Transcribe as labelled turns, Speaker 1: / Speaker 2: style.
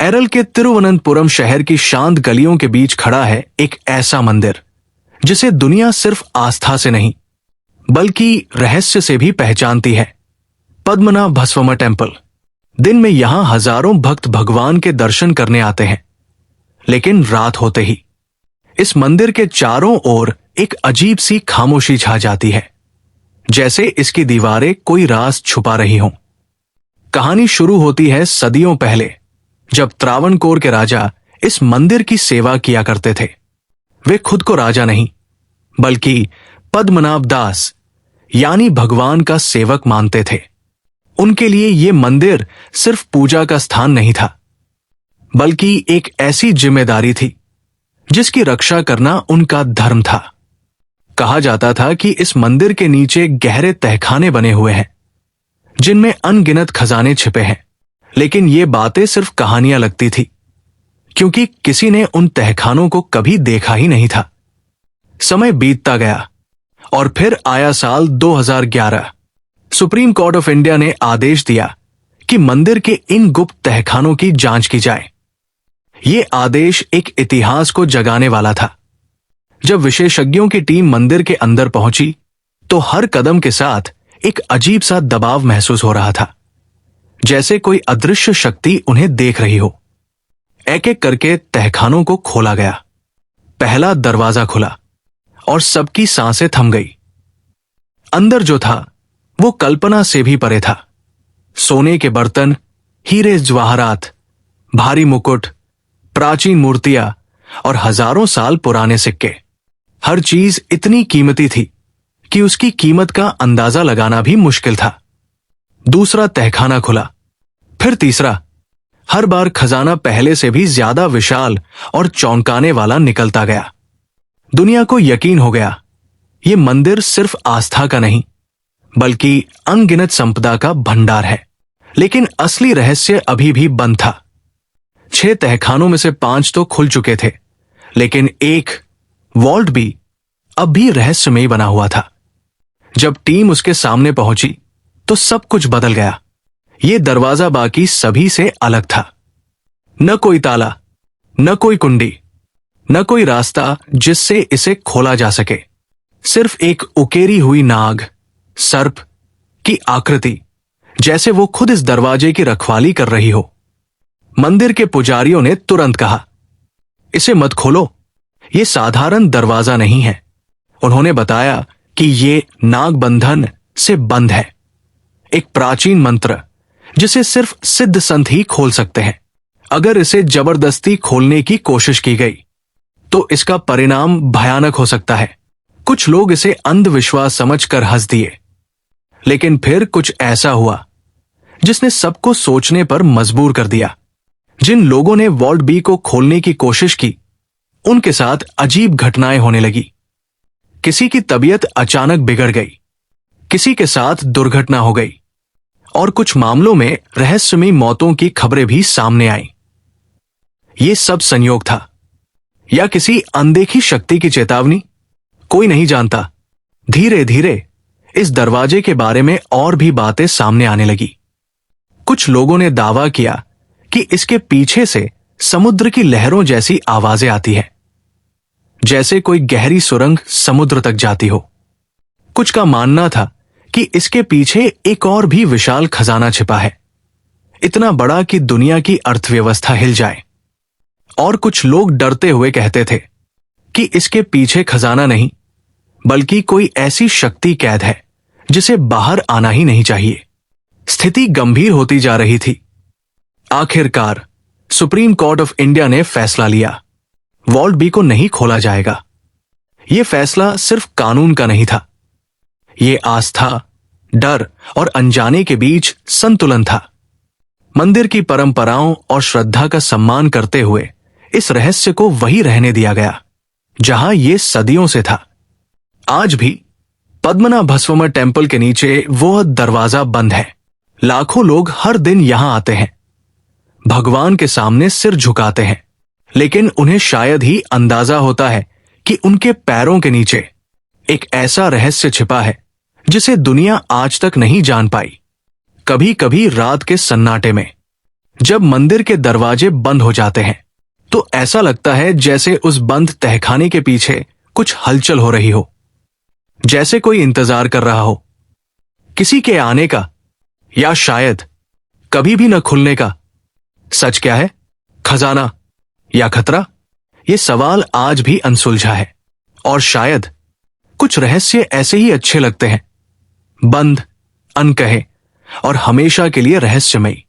Speaker 1: केरल के तिरुवनंतपुरम शहर की शांत गलियों के बीच खड़ा है एक ऐसा मंदिर जिसे दुनिया सिर्फ आस्था से नहीं बल्कि रहस्य से भी पहचानती है। पद्मनाभस्वामी टेम्पल। दिन में यहां हजारों भक्त भगवान के दर्शन करने आते हैं, लेकिन रात होते ही इस मंदिर के चारों ओर एक अजीब सी खामोशी छा जाती है, जैसे इसकी दीवारें कोई राज छुपा रही हों। कहानी शुरू होती है सदियों पहले, जब त्रावणकोर के राजा इस मंदिर की सेवा किया करते थे। वे खुद को राजा नहीं बल्कि पद्मनाभ दास यानी भगवान का सेवक मानते थे। उनके लिए यह मंदिर सिर्फ पूजा का स्थान नहीं था, बल्कि एक ऐसी जिम्मेदारी थी जिसकी रक्षा करना उनका धर्म था। कहा जाता था कि इस मंदिर के नीचे गहरे तहखाने बने हुए हैं जिनमें अनगिनत खजाने छिपे हैं, लेकिन ये बातें सिर्फ कहानियां लगती थी, क्योंकि किसी ने उन तहखानों को कभी देखा ही नहीं था। समय बीतता गया और फिर आया साल 2011। सुप्रीम कोर्ट ऑफ इंडिया ने आदेश दिया कि मंदिर के इन गुप्त तहखानों की जांच की जाए। ये आदेश एक इतिहास को जगाने वाला था। जब विशेषज्ञों की टीम मंदिर के अंदर पहुंची तो हर कदम के साथ एक अजीब सा दबाव महसूस हो रहा था, जैसे कोई अदृश्य शक्ति उन्हें देख रही हो। एक एक करके तहखानों को खोला गया। पहला दरवाजा खुला और सबकी सांसें थम गई। अंदर जो था वो कल्पना से भी परे था। सोने के बर्तन, हीरे जवाहरात, भारी मुकुट, प्राचीन मूर्तियां और हजारों साल पुराने सिक्के। हर चीज इतनी कीमती थी कि उसकी कीमत का अंदाजा लगाना भी मुश्किल था। दूसरा तहखाना खुला, फिर तीसरा। हर बार खजाना पहले से भी ज्यादा विशाल और चौंकाने वाला निकलता गया। दुनिया को यकीन हो गया, ये मंदिर सिर्फ आस्था का नहीं बल्कि अनगिनत संपदा का भंडार है। लेकिन असली रहस्य अभी भी बंद था। 6 तहखानों में से 5 तो खुल चुके थे, लेकिन एक वॉल्ट भी अब भी रहस्यमयी बना हुआ था। जब टीम उसके सामने पहुंची तो सब कुछ बदल गया। यह दरवाजा बाकी सभी से अलग था। न कोई ताला, न कोई कुंडी, न कोई रास्ता जिससे इसे खोला जा सके। सिर्फ एक उकेरी हुई नाग, सर्प की आकृति, जैसे वो खुद इस दरवाजे की रखवाली कर रही हो। मंदिर के पुजारियों ने तुरंत कहा, इसे मत खोलो, ये साधारण दरवाजा नहीं है। उन्होंने बताया कि ये नाग बंधन से बंद है, एक प्राचीन मंत्र जिसे सिर्फ सिद्ध संत ही खोल सकते हैं। अगर इसे जबरदस्ती खोलने की कोशिश की गई तो इसका परिणाम भयानक हो सकता है। कुछ लोग इसे अंधविश्वास समझकर हंस दिए, लेकिन फिर कुछ ऐसा हुआ जिसने सबको सोचने पर मजबूर कर दिया। जिन लोगों ने वॉल्ट बी को खोलने की कोशिश की, उनके साथ अजीब घटनाएं होने लगी। किसी की तबीयत अचानक बिगड़ गई, किसी के साथ दुर्घटना हो गई और कुछ मामलों में रहस्यमयी मौतों की खबरें भी सामने आईं। ये सब संयोग था या किसी अनदेखी शक्ति की चेतावनी, कोई नहीं जानता। धीरे धीरे इस दरवाजे के बारे में और भी बातें सामने आने लगी। कुछ लोगों ने दावा किया कि इसके पीछे से समुद्र की लहरों जैसी आवाजें आती हैं, जैसे कोई गहरी सुरंग समुद्र तक जाती हो। कुछ का मानना था कि इसके पीछे एक और भी विशाल खजाना छिपा है, इतना बड़ा कि दुनिया की अर्थव्यवस्था हिल जाए। और कुछ लोग डरते हुए कहते थे कि इसके पीछे खजाना नहीं बल्कि कोई ऐसी शक्ति कैद है जिसे बाहर आना ही नहीं चाहिए। स्थिति गंभीर होती जा रही थी। आखिरकार सुप्रीम कोर्ट ऑफ इंडिया ने फैसला लिया, वॉल्ट बी को नहीं खोला जाएगा। यह फैसला सिर्फ कानून का नहीं था, यह आस्था, डर और अनजाने के बीच संतुलन था। मंदिर की परंपराओं और श्रद्धा का सम्मान करते हुए इस रहस्य को वही रहने दिया गया जहां यह सदियों से था। आज भी पद्मनाभस्वामी टेम्पल के नीचे वो दरवाजा बंद है। लाखों लोग हर दिन यहां आते हैं, भगवान के सामने सिर झुकाते हैं, लेकिन उन्हें शायद ही अंदाजा होता है कि उनके पैरों के नीचे एक ऐसा रहस्य छिपा है जिसे दुनिया आज तक नहीं जान पाई। कभी कभी रात के सन्नाटे में जब मंदिर के दरवाजे बंद हो जाते हैं तो ऐसा लगता है जैसे उस बंद तहखाने के पीछे कुछ हलचल हो रही हो, जैसे कोई इंतजार कर रहा हो किसी के आने का, या शायद कभी भी न खुलने का। सच क्या है, खजाना या खतरा? ये सवाल आज भी अनसुलझा है, और शायद कुछ रहस्य ऐसे ही अच्छे लगते हैं, बंद, अनकहे और हमेशा के लिए रहस्यमयी।